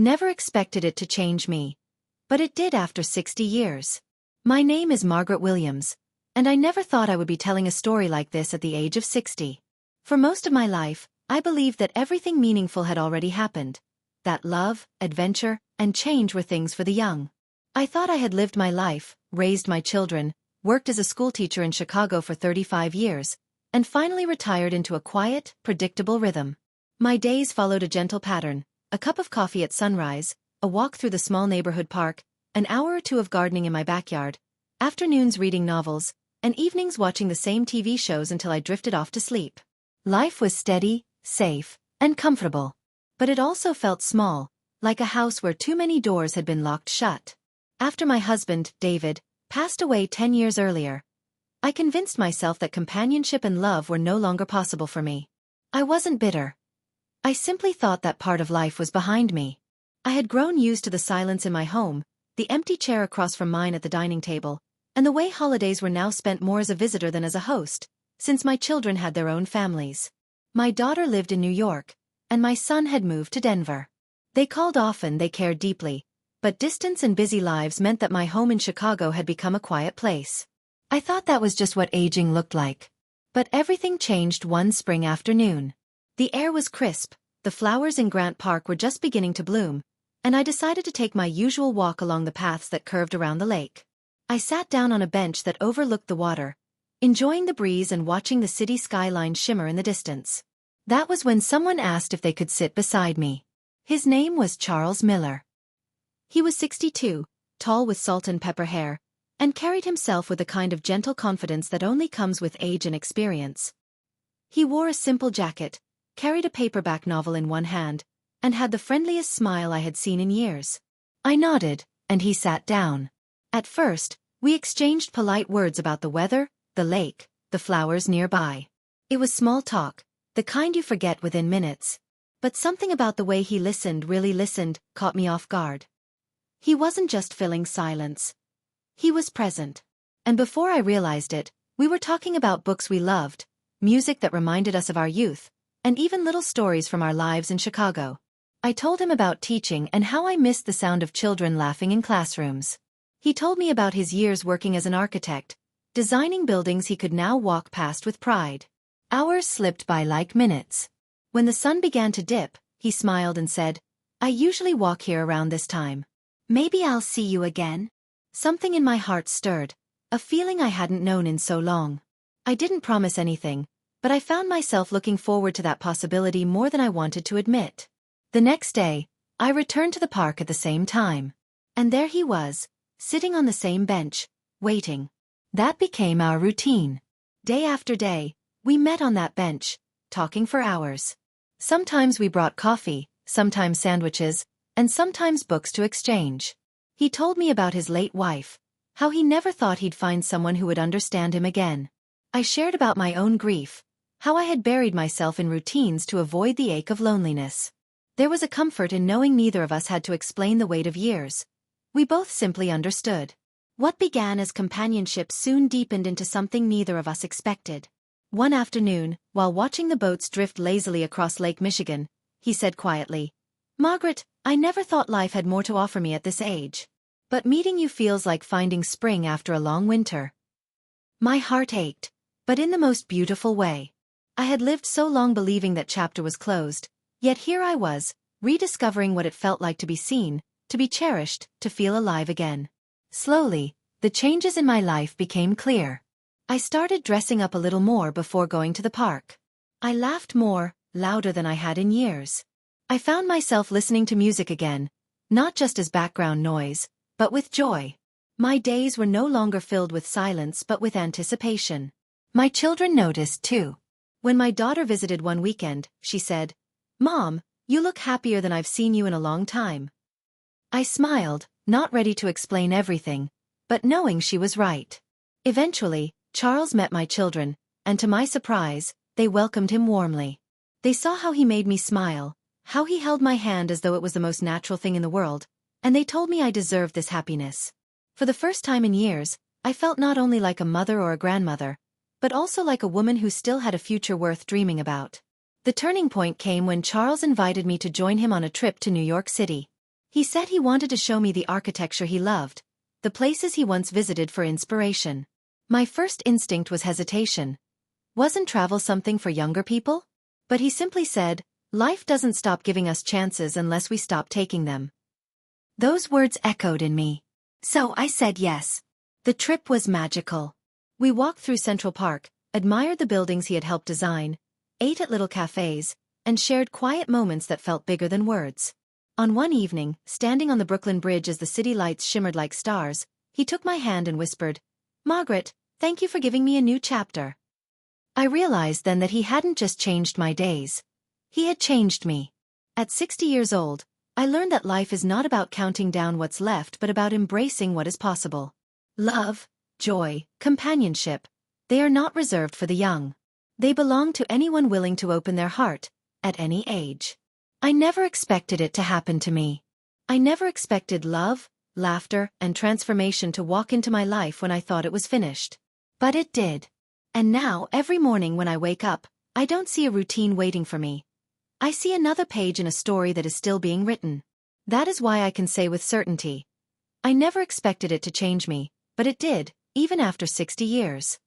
Never expected it to change me. But it did after 60 years. My name is Margaret Williams, and I never thought I would be telling a story like this at the age of 60. For most of my life, I believed that everything meaningful had already happened, that love, adventure, and change were things for the young. I thought I had lived my life, raised my children, worked as a schoolteacher in Chicago for 35 years, and finally retired into a quiet, predictable rhythm. My days followed a gentle pattern: a cup of coffee at sunrise, a walk through the small neighborhood park, an hour or two of gardening in my backyard, afternoons reading novels, and evenings watching the same TV shows until I drifted off to sleep. Life was steady, safe, and comfortable. But it also felt small, like a house where too many doors had been locked shut. After my husband, David, passed away 10 years earlier, I convinced myself that companionship and love were no longer possible for me. I wasn't bitter. I simply thought that part of life was behind me. I had grown used to the silence in my home, the empty chair across from mine at the dining table, and the way holidays were now spent more as a visitor than as a host, since my children had their own families. My daughter lived in New York, and my son had moved to Denver. They called often, they cared deeply, but distance and busy lives meant that my home in Chicago had become a quiet place. I thought that was just what aging looked like. But everything changed one spring afternoon. The air was crisp, the flowers in Grant Park were just beginning to bloom, and I decided to take my usual walk along the paths that curved around the lake. I sat down on a bench that overlooked the water, enjoying the breeze and watching the city skyline shimmer in the distance. That was when someone asked if they could sit beside me. His name was Charles Miller. He was 62, tall with salt and pepper hair, and carried himself with a kind of gentle confidence that only comes with age and experience. He wore a simple jacket, carried a paperback novel in one hand, and had the friendliest smile I had seen in years. I nodded, and he sat down. At first, we exchanged polite words about the weather, the lake, the flowers nearby. It was small talk, the kind you forget within minutes. But something about the way he listened, really listened, caught me off guard. He wasn't just filling silence. He was present. And before I realized it, we were talking about books we loved, music that reminded us of our youth, and even little stories from our lives in Chicago. I told him about teaching and how I missed the sound of children laughing in classrooms. He told me about his years working as an architect, designing buildings he could now walk past with pride. Hours slipped by like minutes. When the sun began to dip, he smiled and said, "I usually walk here around this time. Maybe I'll see you again." Something in my heart stirred, a feeling I hadn't known in so long. I didn't promise anything, but I found myself looking forward to that possibility more than I wanted to admit. The next day, I returned to the park at the same time. And there he was, sitting on the same bench, waiting. That became our routine. Day after day, we met on that bench, talking for hours. Sometimes we brought coffee, sometimes sandwiches, and sometimes books to exchange. He told me about his late wife, how he never thought he'd find someone who would understand him again. I shared about my own grief, how I had buried myself in routines to avoid the ache of loneliness. There was a comfort in knowing neither of us had to explain the weight of years. We both simply understood. What began as companionship soon deepened into something neither of us expected. One afternoon, while watching the boats drift lazily across Lake Michigan, he said quietly, "Margaret, I never thought life had more to offer me at this age. But meeting you feels like finding spring after a long winter." My heart ached, but in the most beautiful way. I had lived so long believing that chapter was closed, yet here I was, rediscovering what it felt like to be seen, to be cherished, to feel alive again. Slowly, the changes in my life became clear. I started dressing up a little more before going to the park. I laughed more, louder than I had in years. I found myself listening to music again, not just as background noise, but with joy. My days were no longer filled with silence but with anticipation. My children noticed too. When my daughter visited one weekend, she said, "Mom, you look happier than I've seen you in a long time." I smiled, not ready to explain everything, but knowing she was right. Eventually, Charles met my children, and to my surprise, they welcomed him warmly. They saw how he made me smile, how he held my hand as though it was the most natural thing in the world, and they told me I deserved this happiness. For the first time in years, I felt not only like a mother or a grandmother, but also like a woman who still had a future worth dreaming about. The turning point came when Charles invited me to join him on a trip to New York City. He said he wanted to show me the architecture he loved, the places he once visited for inspiration. My first instinct was hesitation. Wasn't travel something for younger people? But he simply said, life doesn't stop giving us chances unless we stop taking them. Those words echoed in me. So I said yes. The trip was magical. We walked through Central Park, admired the buildings he had helped design, ate at little cafes, and shared quiet moments that felt bigger than words. On one evening, standing on the Brooklyn Bridge as the city lights shimmered like stars, he took my hand and whispered, "Margaret, thank you for giving me a new chapter." I realized then that he hadn't just changed my days. He had changed me. At 60 years old, I learned that life is not about counting down what's left but about embracing what is possible. Love, joy, companionship, they are not reserved for the young. They belong to anyone willing to open their heart, at any age. I never expected it to happen to me. I never expected love, laughter, and transformation to walk into my life when I thought it was finished. But it did. And now, every morning when I wake up, I don't see a routine waiting for me. I see another page in a story that is still being written. That is why I can say with certainty, I never expected it to change me, but it did, even after 60 years.